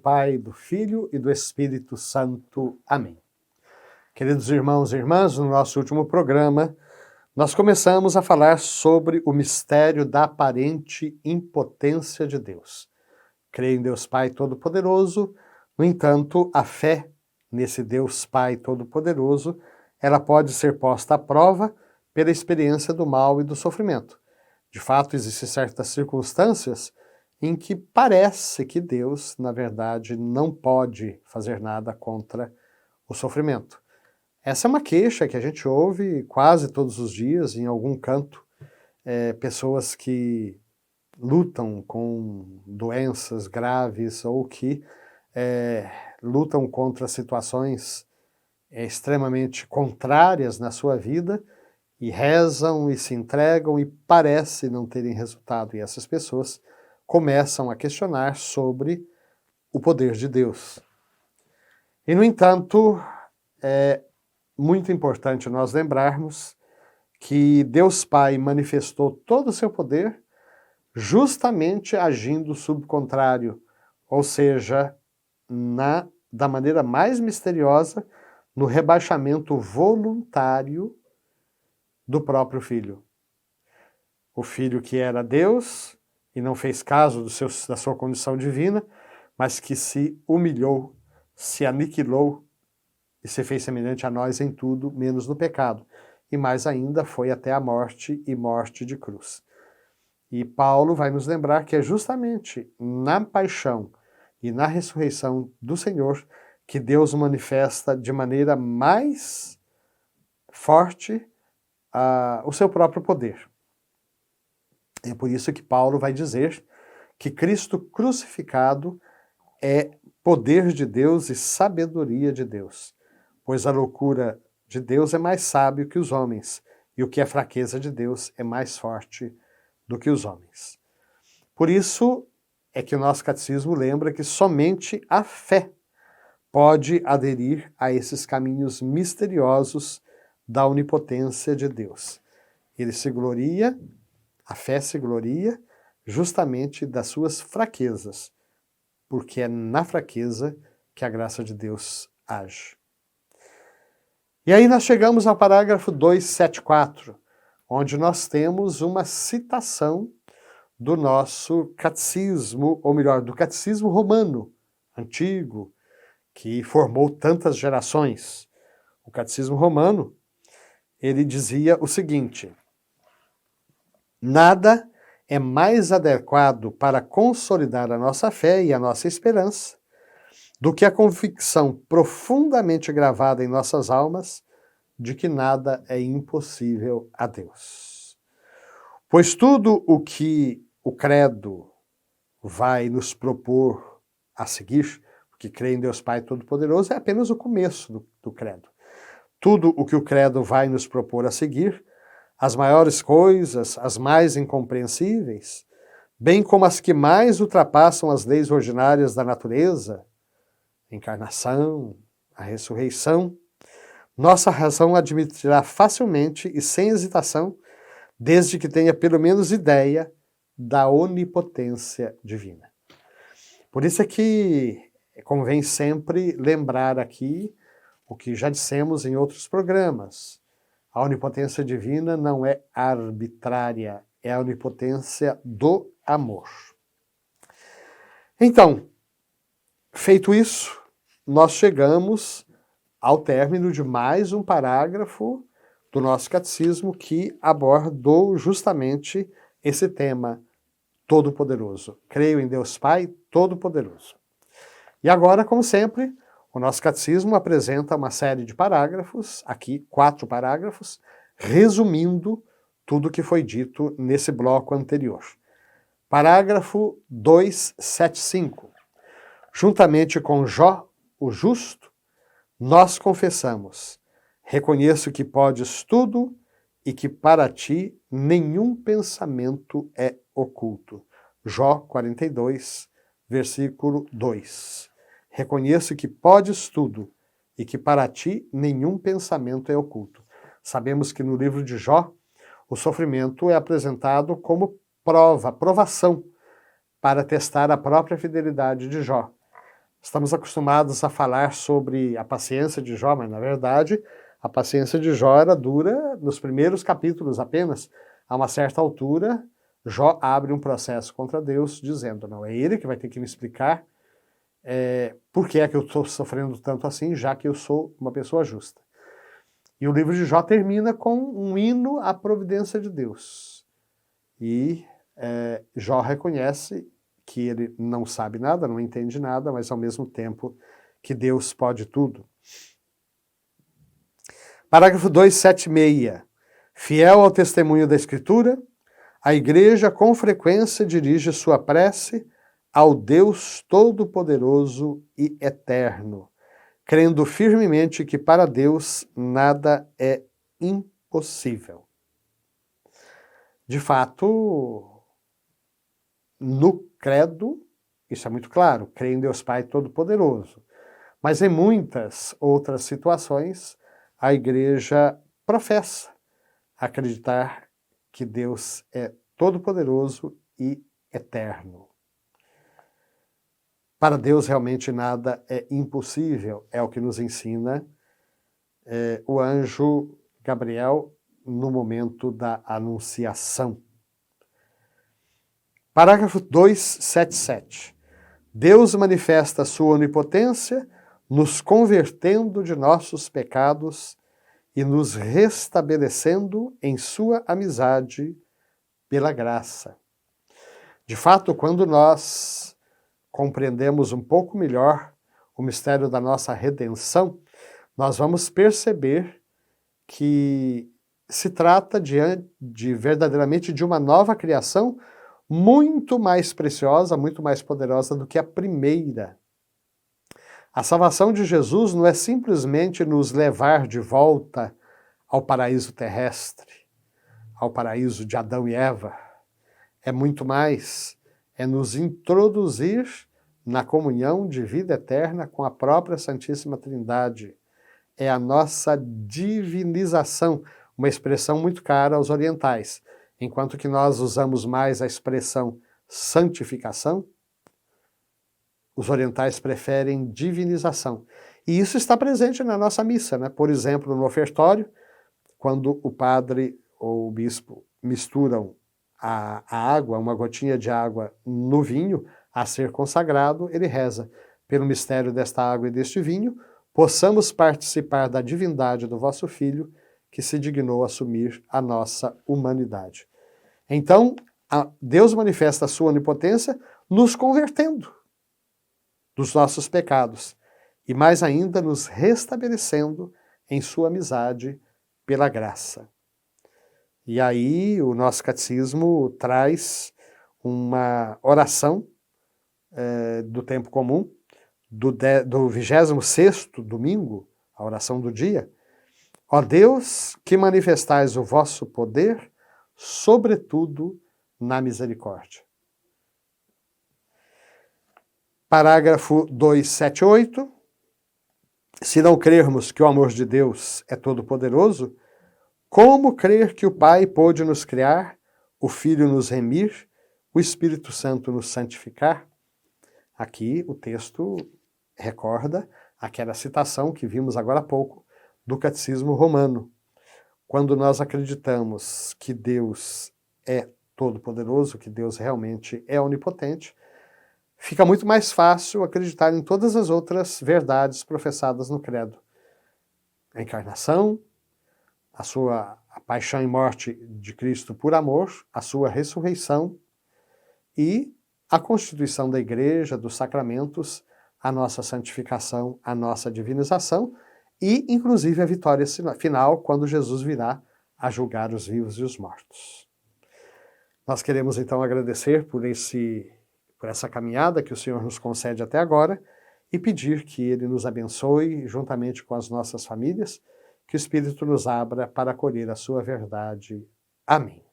Pai, do Filho e do Espírito Santo. Amém. Queridos irmãos e irmãs, no nosso último programa, nós começamos a falar sobre o mistério da aparente impotência de Deus. Creio em Deus Pai Todo-Poderoso, no entanto, a fé nesse Deus Pai Todo-Poderoso, ela pode ser posta à prova pela experiência do mal e do sofrimento. De fato, existem certas circunstâncias em que parece que Deus, na verdade, não pode fazer nada contra o sofrimento. Essa é uma queixa que a gente ouve quase todos os dias, em algum canto, pessoas que lutam com doenças graves ou que lutam contra situações extremamente contrárias na sua vida e rezam e se entregam e parece não terem resultado. E essas pessoas começam a questionar sobre o poder de Deus. E, no entanto, é muito importante nós lembrarmos que Deus Pai manifestou todo o seu poder justamente agindo sob contrário, ou seja, da maneira mais misteriosa, no rebaixamento voluntário do próprio Filho. O Filho que era Deus e não fez caso da sua condição divina, mas que se humilhou, se aniquilou e se fez semelhante a nós em tudo, menos no pecado. E mais ainda, foi até a morte e morte de cruz. E Paulo vai nos lembrar que é justamente na paixão e na ressurreição do Senhor que Deus manifesta de maneira mais forte o seu próprio poder. É por isso que Paulo vai dizer que Cristo crucificado é poder de Deus e sabedoria de Deus, pois a loucura de Deus é mais sábio que os homens, e o que é fraqueza de Deus é mais forte do que os homens. Por isso é que o nosso catecismo lembra que somente a fé pode aderir a esses caminhos misteriosos da onipotência de Deus. Ele se gloria, a fé se gloria justamente das suas fraquezas, porque é na fraqueza que a graça de Deus age. E aí nós chegamos ao parágrafo 274, onde nós temos uma citação do nosso catecismo, ou melhor, do catecismo romano, antigo, que formou tantas gerações. O catecismo romano, ele dizia o seguinte: nada é mais adequado para consolidar a nossa fé e a nossa esperança do que a convicção profundamente gravada em nossas almas de que nada é impossível a Deus. Pois tudo o que o credo vai nos propor a seguir, porque crê em Deus Pai Todo-Poderoso, é apenas o começo do credo. Tudo o que o credo vai nos propor a seguir, as maiores coisas, as mais incompreensíveis, bem como as que mais ultrapassam as leis ordinárias da natureza, a encarnação, a ressurreição, nossa razão admitirá facilmente e sem hesitação, desde que tenha pelo menos ideia da onipotência divina. Por isso é que convém sempre lembrar aqui o que já dissemos em outros programas. A onipotência divina não é arbitrária, é a onipotência do amor. Então, feito isso, nós chegamos ao término de mais um parágrafo do nosso catecismo que abordou justamente esse tema todo-poderoso. Creio em Deus Pai Todo-Poderoso. E agora, como sempre, o nosso catecismo apresenta uma série de parágrafos, aqui 4 parágrafos, resumindo tudo o que foi dito nesse bloco anterior. Parágrafo 275. Juntamente com Jó, o justo, nós confessamos: reconheço que podes tudo e que para ti nenhum pensamento é oculto. Jó 42, versículo 2. Reconheço que podes tudo e que para ti nenhum pensamento é oculto. Sabemos que no livro de Jó, o sofrimento é apresentado como provação, para testar a própria fidelidade de Jó. Estamos acostumados a falar sobre a paciência de Jó, mas na verdade a paciência de Jó era dura nos primeiros capítulos apenas. A uma certa altura, Jó abre um processo contra Deus, dizendo, não, é ele que vai ter que me explicar por que é que eu estou sofrendo tanto assim, já que eu sou uma pessoa justa. E o livro de Jó termina com um hino à providência de Deus. E Jó reconhece que ele não sabe nada, não entende nada, mas ao mesmo tempo que Deus pode tudo. Parágrafo 276. Fiel ao testemunho da Escritura, a Igreja com frequência dirige sua prece ao Deus Todo-Poderoso e Eterno, crendo firmemente que para Deus nada é impossível. De fato, no credo, isso é muito claro, crê em Deus Pai Todo-Poderoso. Mas em muitas outras situações, a Igreja professa acreditar que Deus é todo-poderoso e eterno. Para Deus realmente nada é impossível, é o que nos ensina o anjo Gabriel no momento da anunciação. Parágrafo 277. Deus manifesta sua onipotência, nos convertendo de nossos pecados e nos restabelecendo em sua amizade pela graça. De fato, quando nós compreendemos um pouco melhor o mistério da nossa redenção, nós vamos perceber que se trata verdadeiramente de uma nova criação muito mais preciosa, muito mais poderosa do que a primeira. A salvação de Jesus não é simplesmente nos levar de volta ao paraíso terrestre, ao paraíso de Adão e Eva. É muito mais, é nos introduzir na comunhão de vida eterna com a própria Santíssima Trindade. É a nossa divinização, uma expressão muito cara aos orientais. Enquanto que nós usamos mais a expressão santificação, os orientais preferem divinização. E isso está presente na nossa missa, né? Por exemplo, no ofertório, quando o padre ou o bispo misturam a água, uma gotinha de água no vinho a ser consagrado, ele reza: pelo mistério desta água e deste vinho, possamos participar da divindade do vosso Filho, que se dignou assumir a nossa humanidade. Então, Deus manifesta a sua onipotência nos convertendo dos nossos pecados e mais ainda nos restabelecendo em sua amizade pela graça. E aí o nosso catecismo traz uma oração do tempo comum, do 26º domingo, a oração do dia. Ó Deus, que manifestais o vosso poder, sobretudo na misericórdia. Parágrafo 278. Se não crermos que o amor de Deus é todo-poderoso, como crer que o Pai pôde nos criar, o Filho nos remir, o Espírito Santo nos santificar? Aqui o texto recorda aquela citação que vimos agora há pouco do Catecismo Romano. Quando nós acreditamos que Deus é todo-poderoso, que Deus realmente é onipotente, fica muito mais fácil acreditar em todas as outras verdades professadas no credo. A encarnação, a paixão e morte de Cristo por amor, a sua ressurreição e a constituição da Igreja, dos sacramentos, a nossa santificação, a nossa divinização e, inclusive, a vitória final, quando Jesus virá a julgar os vivos e os mortos. Nós queremos, então, agradecer por essa caminhada que o Senhor nos concede até agora e pedir que Ele nos abençoe, juntamente com as nossas famílias, que o Espírito nos abra para acolher a sua verdade. Amém.